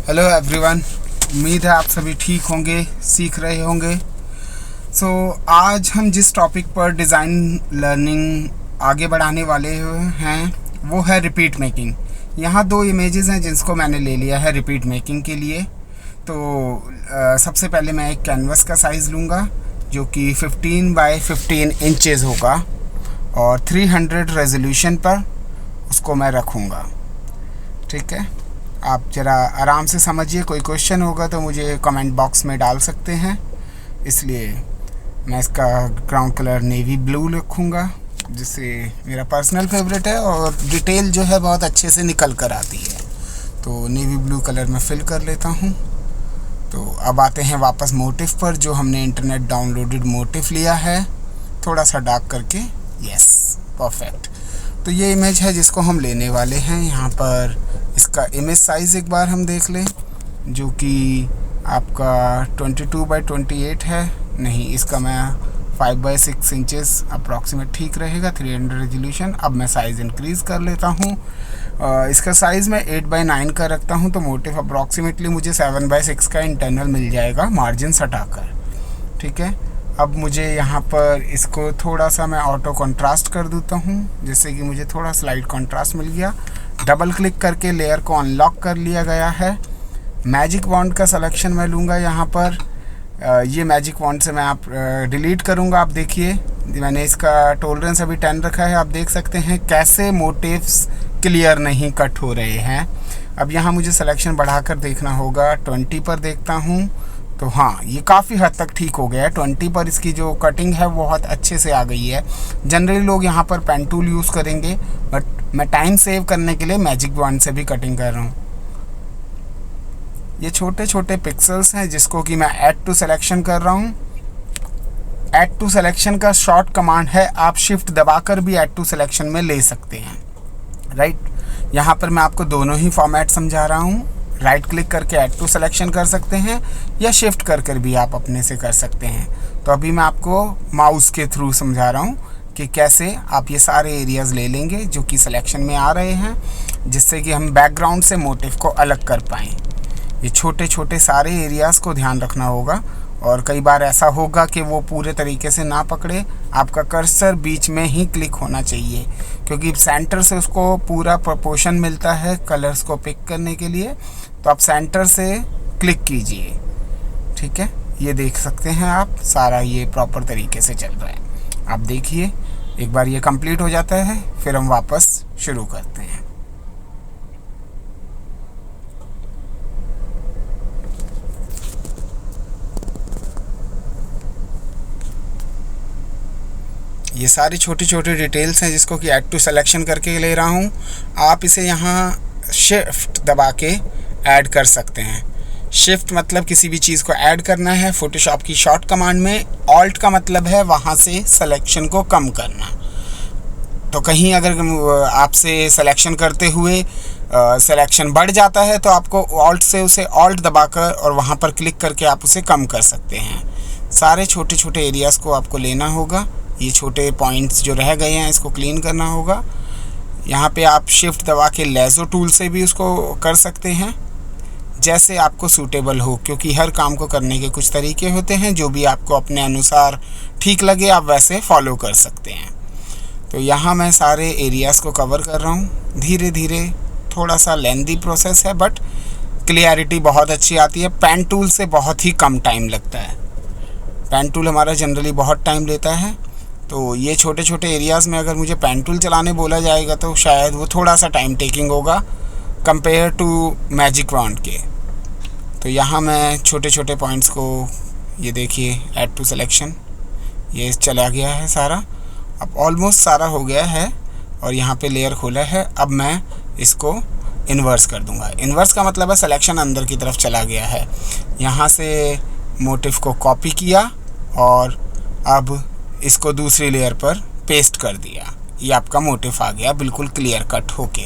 Hello everyone, उम्मीद है आप सभी ठीक होंगे, सीख रहे होंगे। आज हम जिस टॉपिक पर डिज़ाइन लर्निंग आगे बढ़ाने वाले हैं वो है रिपीट मेकिंग। यहाँ दो इमेजेस हैं जिसको मैंने ले लिया है रिपीट मेकिंग के लिए। सबसे पहले मैं एक कैनवस का साइज़ लूँगा जो कि 15 बाय 15 इंचेस होगा और 300 रेजोल्यूशन पर उसको मैं रखूँगा। ठीक है, आप ज़रा आराम से समझिए। कोई क्वेश्चन होगा तो मुझे कमेंट बॉक्स में डाल सकते हैं। इसलिए मैं इसका ग्राउंड कलर नेवी ब्लू रखूँगा, जिससे मेरा पर्सनल फेवरेट है और डिटेल जो है बहुत अच्छे से निकल कर आती है। तो नेवी ब्लू कलर में फिल कर लेता हूँ। तो अब आते हैं वापस मोटिव पर, जो हमने इंटरनेट डाउनलोडेड मोटिव लिया है, थोड़ा सा डार्क करके। Yes, perfect. तो ये इमेज है जिसको हम लेने वाले हैं। यहाँ पर इसका इमेज साइज़ एक बार हम देख लें, जो कि आपका 22 बाय 28 है। नहीं, इसका मैं 5 बाय 6 इंचेस अप्रॉक्सीमेट ठीक रहेगा। 300 रेजोल्यूशन। अब मैं साइज़ इंक्रीज़ कर लेता हूँ। इसका साइज़ मैं 8 बाय 9 का रखता हूँ, तो मोटिव अप्रॉक्सीमेटली मुझे 7 बाय 6 का इंटरनल मिल जाएगा मार्जिन हटाकर। ठीक है, अब मुझे यहाँ पर इसको थोड़ा सा मैं ऑटो कंट्रास्ट कर देता हूँ, जिससे कि मुझे थोड़ा स्लाइड कंट्रास्ट मिल गया। डबल क्लिक करके लेयर को अनलॉक कर लिया गया है। मैजिक वॉन्ड का सिलेक्शन मैं लूँगा यहाँ पर। ये मैजिक वॉन्ड से मैं आप डिलीट करूँगा। आप देखिए, मैंने इसका टॉलरेंस अभी 10 रखा है। आप देख सकते हैं कैसे मोटिव्स क्लियर नहीं कट हो रहे हैं। अब यहाँ मुझे सिलेक्शन बढ़ाकर देखना होगा। 20 पर देखता हूँ तो हाँ, ये काफ़ी हद तक ठीक हो गया है। 20 पर इसकी जो कटिंग है वो बहुत अच्छे से आ गई है। जनरली लोग यहाँ पर पेन टूल यूज़ करेंगे, बट मैं टाइम सेव करने के लिए मैजिक वॉन्ड से भी कटिंग कर रहा हूँ। ये छोटे छोटे पिक्सल्स हैं जिसको कि मैं ऐड टू सिलेक्शन कर रहा हूँ। ऐड टू सिलेक्शन का शॉर्ट कमांड है, आप शिफ्ट दबाकर भी ऐड टू सिलेक्शन में ले सकते हैं। राइट, यहाँ पर मैं आपको दोनों ही फॉर्मेट समझा रहा हूँ। राइट क्लिक करके ऐड टू सिलेक्शन कर सकते हैं या शिफ्ट कर भी आप अपने से कर सकते हैं। तो अभी मैं आपको माउस के थ्रू समझा रहा हूँ कि कैसे आप ये सारे एरियाज़ ले लेंगे जो कि सिलेक्शन में आ रहे हैं, जिससे कि हम बैकग्राउंड से मोटिव को अलग कर पाएँ। ये छोटे छोटे सारे एरियाज़ को ध्यान रखना होगा, और कई बार ऐसा होगा कि वो पूरे तरीके से ना पकड़े। आपका कर्सर बीच में ही क्लिक होना चाहिए, क्योंकि सेंटर से उसको पूरा प्रोपोर्शन मिलता है कलर्स को पिक करने के लिए। तो आप सेंटर से क्लिक कीजिए। ठीक है, ये देख सकते हैं आप, सारा ये प्रॉपर तरीके से चल रहा है। आप देखिए, एक बार ये कंप्लीट हो जाता है फिर हम वापस शुरू करते हैं। ये सारी छोटी छोटी डिटेल्स हैं जिसको कि ऐड टू सिलेक्शन करके ले रहा हूँ। आप इसे यहाँ शिफ्ट दबा के ऐड कर सकते हैं। शिफ्ट मतलब किसी भी चीज़ को ऐड करना है। फोटोशॉप की शॉर्ट कमांड में ऑल्ट का मतलब है वहाँ से सिलेक्शन को कम करना। तो कहीं अगर आपसे सिलेक्शन करते हुए सिलेक्शन बढ़ जाता है तो आपको ऑल्ट से उसे ऑल्ट दबाकर और वहाँ पर क्लिक करके आप उसे कम कर सकते हैं। सारे छोटे छोटे एरियाज़ को आपको लेना होगा। ये छोटे पॉइंट्स जो रह गए हैं इसको क्लीन करना होगा। यहाँ पे आप शिफ्ट दबा के लेज़ो टूल से भी उसको कर सकते हैं, जैसे आपको सूटेबल हो, क्योंकि हर काम को करने के कुछ तरीके होते हैं। जो भी आपको अपने अनुसार ठीक लगे आप वैसे फॉलो कर सकते हैं। तो यहाँ मैं सारे एरियाज़ को कवर कर रहा हूँ धीरे धीरे। थोड़ा सा लेंथी प्रोसेस है बट क्लियरिटी बहुत अच्छी आती है। पेन टूल से बहुत ही कम टाइम लगता है। पेन टूल हमारा जनरली बहुत टाइम लेता है। तो ये छोटे छोटे एरियाज़ में अगर मुझे पेन टूल चलाने बोला जाएगा तो शायद वो थोड़ा सा टाइम टेकिंग होगा कंपेयर टू मैजिक वॉन्ड के। तो यहाँ मैं छोटे छोटे पॉइंट्स को, ये देखिए ऐड टू सिलेक्शन, ये चला गया है सारा। अब ऑलमोस्ट सारा हो गया है और यहाँ पे लेयर खोला है। अब मैं इसको इन्वर्स कर दूँगा। इन्वर्स का मतलब है सिलेक्शन अंदर की तरफ चला गया है। यहाँ से मोटिव को कॉपी किया और अब इसको दूसरी लेयर पर पेस्ट कर दिया। ये आपका मोटिव आ गया बिल्कुल क्लियर कट होके।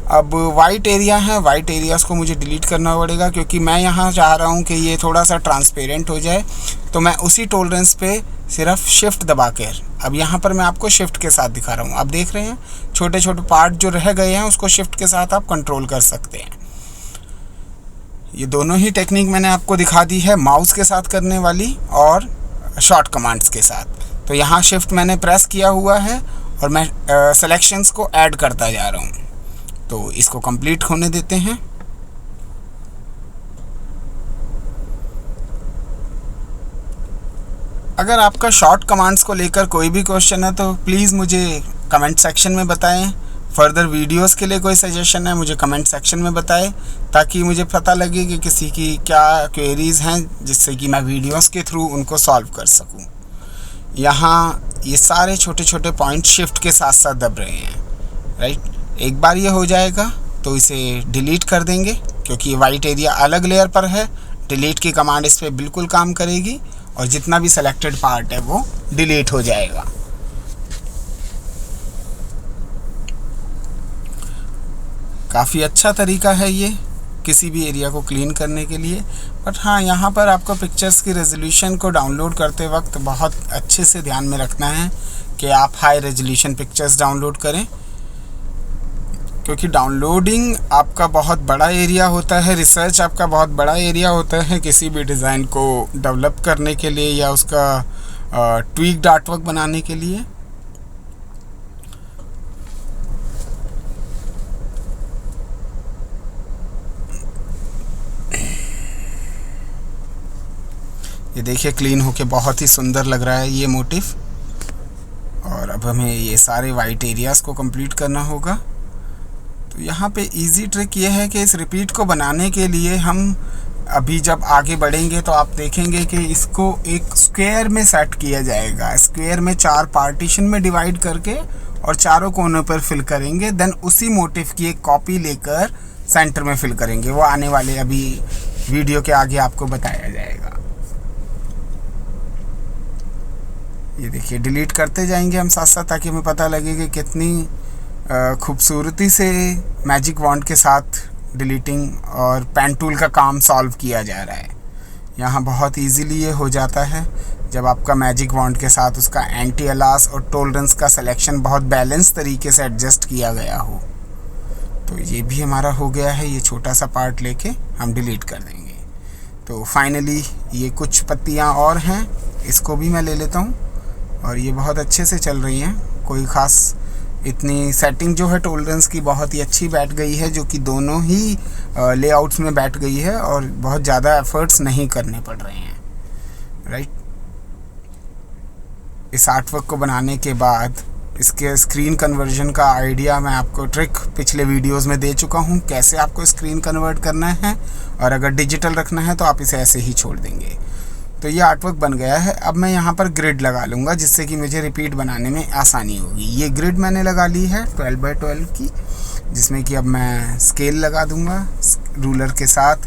अब वाइट एरिया है, वाइट एरियाज़ को मुझे डिलीट करना पड़ेगा, क्योंकि मैं यहाँ चाह रहा हूँ कि ये थोड़ा सा ट्रांसपेरेंट हो जाए। तो मैं उसी टॉलरेंस पे सिर्फ शिफ्ट दबा कर, अब यहाँ पर मैं आपको शिफ्ट के साथ दिखा रहा हूँ। आप देख रहे हैं छोटे छोटे पार्ट जो रह गए हैं उसको शिफ्ट के साथ आप कंट्रोल कर सकते हैं। ये दोनों ही टेक्निक मैंने आपको दिखा दी है, माउस के साथ करने वाली और शॉर्ट कमांड्स के साथ। तो यहाँ शिफ्ट मैंने प्रेस किया हुआ है और मैं सिलेक्शंस को ऐड करता जा रहा हूँ। तो इसको कंप्लीट होने देते हैं। अगर आपका शॉर्ट कमांड्स को लेकर कोई भी क्वेश्चन है तो प्लीज़ मुझे कमेंट सेक्शन में बताएं। फर्दर वीडियोस के लिए कोई सजेशन है मुझे कमेंट सेक्शन में बताएं, ताकि मुझे पता लगे कि किसी की क्या क्वेरीज़ हैं, जिससे कि मैं वीडियोस के थ्रू उनको सॉल्व कर सकूं। यहाँ ये सारे छोटे छोटे पॉइंट शिफ्ट के साथ साथ दब रहे हैं, राइट। एक बार ये हो जाएगा तो इसे डिलीट कर देंगे, क्योंकि ये वाइट एरिया अलग लेयर पर है। डिलीट की कमांड इस पर बिल्कुल काम करेगी और जितना भी सेलेक्टेड पार्ट है वो डिलीट हो जाएगा। काफ़ी अच्छा तरीका है ये किसी भी एरिया को क्लीन करने के लिए। बट हाँ, यहाँ पर आपको पिक्चर्स की रेजोल्यूशन को डाउनलोड करते वक्त बहुत अच्छे से ध्यान में रखना है कि आप हाई रेजोल्यूशन पिक्चर्स डाउनलोड करें, क्योंकि डाउनलोडिंग आपका बहुत बड़ा एरिया होता है, रिसर्च आपका बहुत बड़ा एरिया होता है किसी भी डिज़ाइन को डेवलप करने के लिए या उसका ट्वीक्ड आर्टवर्क बनाने के लिए। ये देखिए क्लीन होके बहुत ही सुंदर लग रहा है ये मोटिव। और अब हमें ये सारे वाइट एरियाज़ को कंप्लीट करना होगा। तो यहाँ पे इजी ट्रिक ये है कि इस रिपीट को बनाने के लिए हम अभी जब आगे बढ़ेंगे तो आप देखेंगे कि इसको एक स्क्वायर में सेट किया जाएगा। स्क्वायर में 4 पार्टीशन में डिवाइड करके और चारों कोनों पर फिल करेंगे। देन उसी मोटिव की एक कॉपी लेकर सेंटर में फिल करेंगे। वो आने वाले अभी वीडियो के आगे आपको बताया जाएगा। ये देखिए डिलीट करते जाएंगे हम साथ साथ, ताकि हमें पता लगे कि कितनी खूबसूरती से मैजिक वॉन्ड के साथ डिलीटिंग और पेन टूल का काम सॉल्व किया जा रहा है। यहाँ बहुत इजीली ये हो जाता है जब आपका मैजिक वॉन्ड के साथ उसका एंटी अलास और टॉलरेंस का सिलेक्शन बहुत बैलेंस तरीके से एडजस्ट किया गया हो। तो ये भी हमारा हो गया है। ये छोटा सा पार्ट लेके हम डिलीट कर देंगे। तो फाइनली ये कुछ पत्तियाँ और हैं, इसको भी मैं ले लेता हूँ। और ये बहुत अच्छे से चल रही हैं, कोई ख़ास इतनी सेटिंग जो है टॉलरेंस की बहुत ही अच्छी बैठ गई है, जो कि दोनों ही लेआउट्स में बैठ गई है और बहुत ज़्यादा एफर्ट्स नहीं करने पड़ रहे हैं, राइट। इस आर्टवर्क को बनाने के बाद इसके स्क्रीन कन्वर्जन का आइडिया मैं आपको ट्रिक पिछले वीडियोस में दे चुका हूँ, कैसे आपको स्क्रीन कन्वर्ट करना है। और अगर डिजिटल रखना है तो आप इसे ऐसे ही छोड़ देंगे। तो ये आर्टवर्क बन गया है। अब मैं यहाँ पर ग्रिड लगा लूँगा, जिससे कि मुझे रिपीट बनाने में आसानी होगी। ये ग्रिड मैंने लगा ली है 12x12 की, जिसमें कि अब मैं स्केल लगा दूँगा रूलर के साथ।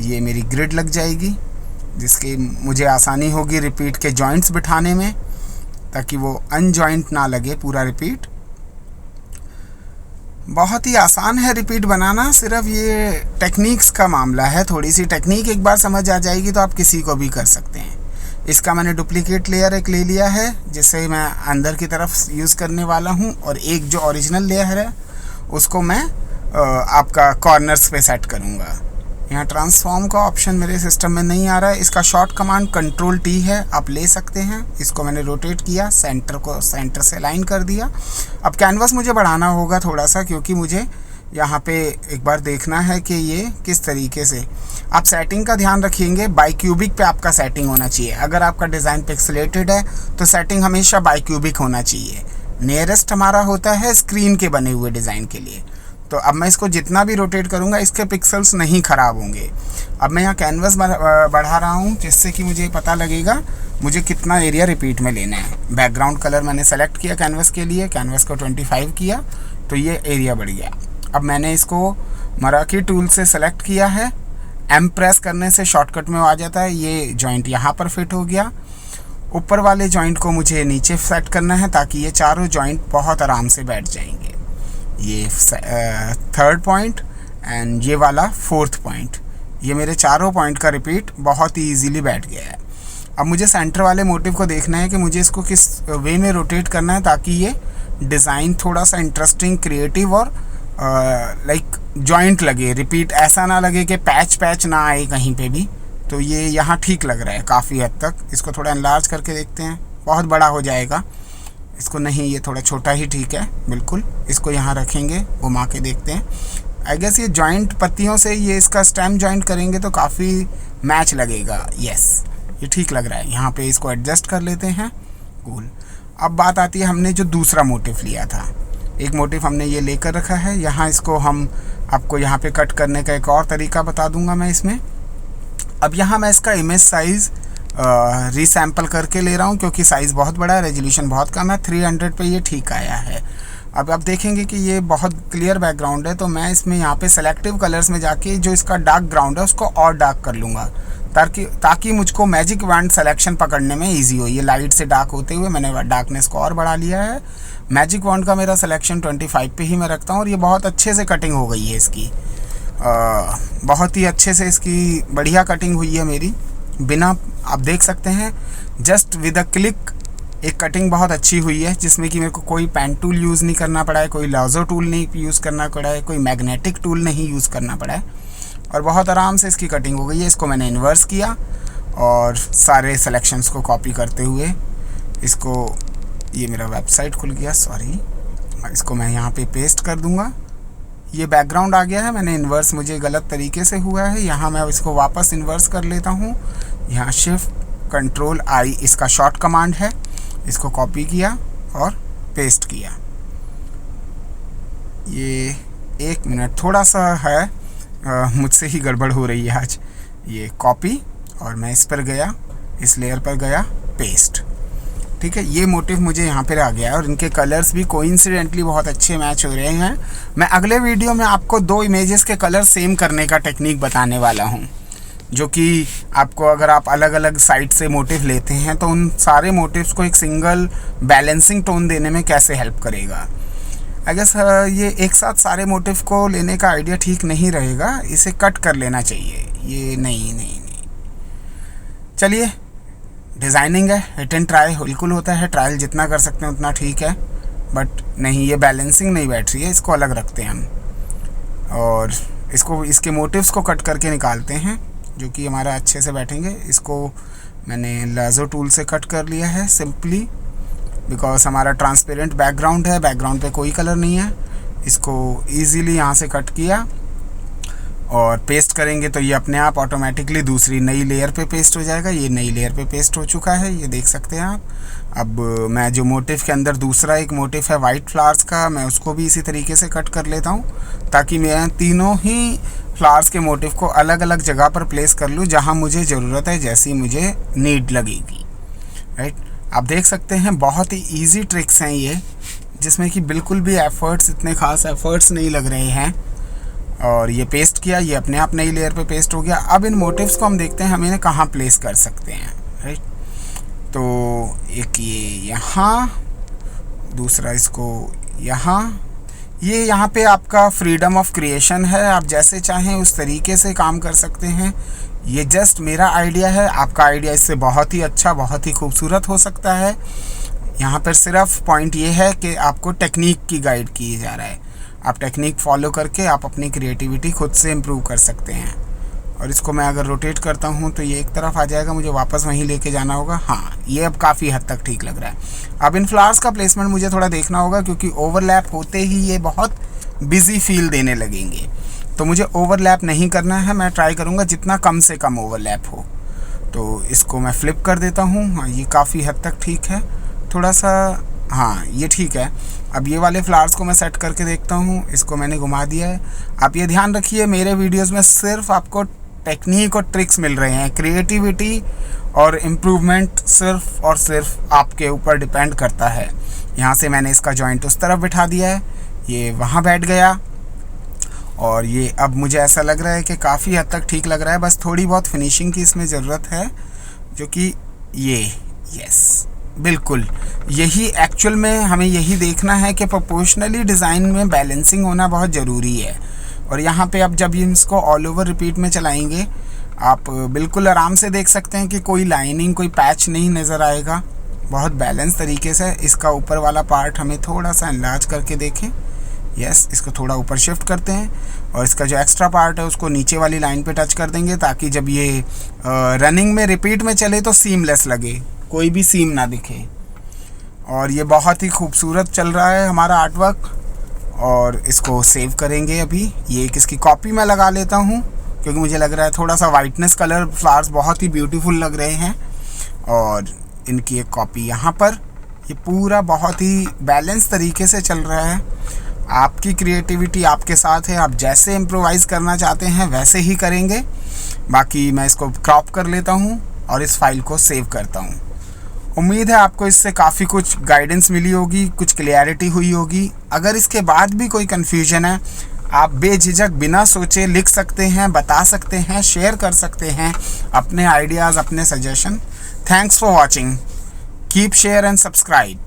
ये मेरी ग्रिड लग जाएगी, जिसके मुझे आसानी होगी रिपीट के जॉइंट्स बिठाने में, ताकि वो अनजॉइंट ना लगे पूरा रिपीट। बहुत ही आसान है रिपीट बनाना, सिर्फ ये टेक्निक्स का मामला है। थोड़ी सी टेक्निक एक बार समझ आ जाएगी तो आप किसी को भी कर सकते हैं। इसका मैंने डुप्लीकेट लेयर एक ले लिया है, जिसे मैं अंदर की तरफ यूज़ करने वाला हूँ। और एक जो ओरिजिनल लेयर है उसको मैं आपका कॉर्नर्स पे सेट करूँगा। यहाँ ट्रांसफॉर्म का ऑप्शन मेरे सिस्टम में नहीं आ रहा है। इसका शॉर्ट कमांड Ctrl+T है, आप ले सकते हैं। इसको मैंने रोटेट किया, सेंटर को सेंटर से अलाइन कर दिया। अब कैनवास मुझे बढ़ाना होगा थोड़ा सा, क्योंकि मुझे यहाँ पे एक बार देखना है कि ये किस तरीके से। आप सेटिंग का ध्यान रखिएंगे, बाईक्यूबिक पे आपका सेटिंग होना चाहिए। अगर आपका डिज़ाइन पिक्सेलेटेड है तो सेटिंग हमेशा बाईक्यूबिक होना चाहिए। नियरेस्ट हमारा होता है स्क्रीन के बने हुए डिज़ाइन के लिए। तो अब मैं इसको जितना भी रोटेट करूँगा इसके पिक्सल्स नहीं ख़राब होंगे। अब मैं यहाँ कैनवास बढ़ा रहा हूँ, जिससे कि मुझे पता लगेगा मुझे कितना एरिया रिपीट में लेना है। बैकग्राउंड कलर मैंने सेलेक्ट किया कैनवास के लिए, कैनवास को 25 किया तो ये एरिया बढ़ गया। अब मैंने इसको मराठी टूल से सेलेक्ट किया है, M प्रेस करने से शॉर्टकट में आ जाता है। ये जॉइंट यहाँ पर फिट हो गया। ऊपर वाले जॉइंट को मुझे नीचे सेट करना है, ताकि ये चारों जॉइंट बहुत आराम से बैठ जाएंगे। ये 3rd पॉइंट एंड ये वाला 4th पॉइंट, ये मेरे चारों पॉइंट का रिपीट बहुत ही इजीली बैठ गया है। अब मुझे सेंटर वाले मोटिव को देखना है कि मुझे इसको किस वे में रोटेट करना है, ताकि ये डिज़ाइन थोड़ा सा इंटरेस्टिंग, क्रिएटिव और लाइक जॉइंट लगे, रिपीट ऐसा ना लगे कि पैच ना आए कहीं पे भी। तो ये यहाँ ठीक लग रहा है काफ़ी हद तक। इसको थोड़ा एनलार्ज करके देखते हैं, बहुत बड़ा हो जाएगा इसको नहीं, ये थोड़ा छोटा ही ठीक है बिल्कुल। इसको यहाँ रखेंगे, घुमा के देखते हैं। आई गेस ये जॉइंट पत्तियों से ये इसका स्टेम जॉइंट करेंगे तो काफ़ी मैच लगेगा। यस, ये ठीक लग रहा है। यहाँ पे इसको एडजस्ट कर लेते हैं। कूल। अब बात आती है, हमने जो दूसरा मोटिव लिया था, एक मोटिव हमने ये लेकर रखा है यहाँ। इसको हम आपको यहाँ पे कट करने का एक और तरीका बता दूंगा मैं इसमें। अब यहाँ मैं इसका इमेज साइज़ रीसैम्पल करके ले रहा हूँ क्योंकि साइज़ बहुत बड़ा है, रेजोल्यूशन बहुत कम है। 300 पे ये ठीक आया है। अब आप देखेंगे कि ये बहुत क्लियर बैकग्राउंड है, तो मैं इसमें यहाँ पे सेलेक्टिव कलर्स में जाके जो इसका डार्क ग्राउंड है उसको और डार्क कर लूँगा ताकि मुझको मैजिक वॉन्ड सिलेक्शन पकड़ने में ईजी हो। ये लाइट से डार्क होते हुए मैंने डार्कनेस को और बढ़ा लिया है। मैजिक वॉन्ड का मेरा सिलेक्शन 25 पे ही मैं रखता हूँ और ये बहुत अच्छे से कटिंग हो गई है इसकी। बहुत ही अच्छे से इसकी बढ़िया कटिंग हुई है मेरी, बिना, आप देख सकते हैं, जस्ट विद अ क्लिक एक कटिंग बहुत अच्छी हुई है, जिसमें कि मेरे को कोई पेन टूल यूज़ नहीं करना पड़ा है, कोई लाजो टूल नहीं यूज़ करना पड़ा है, कोई मैग्नेटिक टूल नहीं यूज़ करना पड़ा है और बहुत आराम से इसकी कटिंग हो गई है। इसको मैंने इन्वर्स किया और सारे सिलेक्शंस को कॉपी करते हुए इसको, ये मेरा वेबसाइट खुल गया, सॉरी, इसको मैं यहाँ पे पेस्ट कर दूँगा। ये बैकग्राउंड आ गया है, मैंने इन्वर्स, मुझे गलत तरीके से हुआ है। यहाँ मैं इसको वापस इन्वर्स कर लेता हूँ। यहाँ Shift-Ctrl-I इसका शॉर्ट कमांड है। इसको कॉपी किया और पेस्ट किया। ये 1 मिनट थोड़ा सा है, मुझसे ही गड़बड़ हो रही है आज। ये कॉपी और मैं इस पर गया, इस लेयर पर गया, पेस्ट। ठीक है, ये मोटिव मुझे यहाँ पर आ गया है और इनके कलर्स भी कोइंसिडेंटली बहुत अच्छे मैच हो रहे हैं। मैं अगले वीडियो में आपको 2 इमेजेस के कलर सेम करने का टेक्निक बताने वाला हूँ, जो कि आपको, अगर आप अलग अलग साइड से मोटिव लेते हैं तो उन सारे मोटिव्स को एक सिंगल बैलेंसिंग टोन देने में कैसे हेल्प करेगा। आई गेस ये एक साथ सारे मोटिव को लेने का आइडिया ठीक नहीं रहेगा, इसे कट कर लेना चाहिए। ये नहीं। चलिए, डिज़ाइनिंग है, हिट एंड ट्राई बिल्कुल होता है, ट्रायल जितना कर सकते हैं उतना ठीक है, बट नहीं, ये बैलेंसिंग नहीं बैठ रही है, इसको अलग रखते हैं हम और इसको, इसके मोटिव्स को कट करके निकालते हैं जो कि हमारा अच्छे से बैठेंगे। इसको मैंने लाजो टूल से कट कर लिया है सिंपली, बिकॉज हमारा ट्रांसपेरेंट बैकग्राउंड है, बैकग्राउंड पे कोई कलर नहीं है। इसको ईजीली यहाँ से कट किया और पेस्ट करेंगे तो ये अपने आप ऑटोमेटिकली दूसरी नई लेयर पे पेस्ट हो जाएगा। ये नई लेयर पे पेस्ट हो चुका है, ये देख सकते हैं आप। अब मैं जो मोटिव के अंदर दूसरा एक मोटिव है वाइट फ्लावर्स का, मैं उसको भी इसी तरीके से कट कर लेता हूँ ताकि मैं तीनों ही फ्लावर्स के मोटिव को अलग अलग जगह पर प्लेस कर लूँ जहाँ मुझे ज़रूरत है, जैसी मुझे नीड लगेगी। राइट, आप देख सकते हैं बहुत ही ईजी ट्रिक्स हैं ये, जिसमें कि बिल्कुल भी एफ़र्ट्स, इतने ख़ास एफ़र्ट्स नहीं लग रहे हैं। और ये पेस्ट किया, ये अपने आप नई लेयर पे पेस्ट हो गया। अब इन मोटिव्स को हम देखते हैं हम इन्हें कहाँ प्लेस कर सकते हैं। राइट, तो एक ये यहाँ, दूसरा इसको यहाँ, ये यहाँ पे आपका फ्रीडम ऑफ क्रिएशन है, आप जैसे चाहें उस तरीके से काम कर सकते हैं। ये जस्ट मेरा आइडिया है, आपका आइडिया इससे बहुत ही अच्छा, बहुत ही खूबसूरत हो सकता है। यहाँ पर सिर्फ पॉइंट ये है कि आपको टेक्निक की गाइड की जा रहा है, आप टेक्निक फॉलो करके आप अपनी क्रिएटिविटी खुद से इम्प्रूव कर सकते हैं। और इसको मैं अगर रोटेट करता हूँ तो ये एक तरफ आ जाएगा, मुझे वापस वहीं लेके जाना होगा। हाँ, ये अब काफ़ी हद तक ठीक लग रहा है। अब इन फ्लावर्स का प्लेसमेंट मुझे थोड़ा देखना होगा क्योंकि ओवरलैप होते ही ये बहुत बिजी फील देने लगेंगे, तो मुझे ओवरलैप नहीं करना है। मैं ट्राई करूँगा जितना कम से कम ओवरलैप हो। तो इसको मैं फ्लिप कर देता हूँ। हाँ, ये काफ़ी हद तक ठीक है, थोड़ा सा, हाँ ये ठीक है। अब ये वाले फ्लावर्स को मैं सेट करके देखता हूँ, इसको मैंने घुमा दिया है। आप ये ध्यान रखिए, मेरे वीडियोस में सिर्फ आपको टेक्निक और ट्रिक्स मिल रहे हैं, क्रिएटिविटी और इम्प्रूवमेंट सिर्फ और सिर्फ आपके ऊपर डिपेंड करता है। यहाँ से मैंने इसका जॉइंट उस तरफ बिठा दिया है, ये वहाँ बैठ गया और ये अब मुझे ऐसा लग रहा है कि काफ़ी हद तक ठीक लग रहा है। बस थोड़ी बहुत फिनिशिंग की इसमें ज़रूरत है, जो कि ये, यस बिल्कुल, यही एक्चुअल में हमें यही देखना है कि प्रोपोर्शनली डिज़ाइन में बैलेंसिंग होना बहुत ज़रूरी है। और यहाँ पे अब जब इसको ऑल ओवर रिपीट में चलाएंगे, आप बिल्कुल आराम से देख सकते हैं कि कोई लाइनिंग, कोई पैच नहीं नज़र आएगा, बहुत बैलेंस तरीके से। इसका ऊपर वाला पार्ट हमें थोड़ा सा एनलार्ज करके देखें, यस, इसको थोड़ा ऊपर शिफ्ट करते हैं और इसका जो एक्स्ट्रा पार्ट है उसको नीचे वाली लाइन पे टच कर देंगे, ताकि जब ये रनिंग में रिपीट में चले तो सीमलेस लगे, कोई भी सीम ना दिखे। और ये बहुत ही खूबसूरत चल रहा है हमारा आर्ट वर्क। और इसको सेव करेंगे। अभी ये एक इसकी कॉपी मैं लगा लेता हूँ, क्योंकि मुझे लग रहा है थोड़ा सा वाइटनेस कलर, फ्लावर्स बहुत ही ब्यूटीफुल लग रहे हैं। और इनकी एक कॉपी यहाँ पर। ये पूरा बहुत ही बैलेंस तरीके से चल रहा है। आपकी क्रिएटिविटी आपके साथ है, आप जैसे इम्प्रोवाइज़ करना चाहते हैं वैसे ही करेंगे। बाकी मैं इसको क्रॉप कर लेता हूँ और इस फाइल को सेव करता हूँ। उम्मीद है आपको इससे काफ़ी कुछ गाइडेंस मिली होगी, कुछ क्लियरिटी हुई होगी। अगर इसके बाद भी कोई कन्फ्यूजन है, आप बेझिझक बिना सोचे लिख सकते हैं, बता सकते हैं, शेयर कर सकते हैं अपने आइडियाज़, अपने suggestion. Thanks for watching. Keep share and subscribe.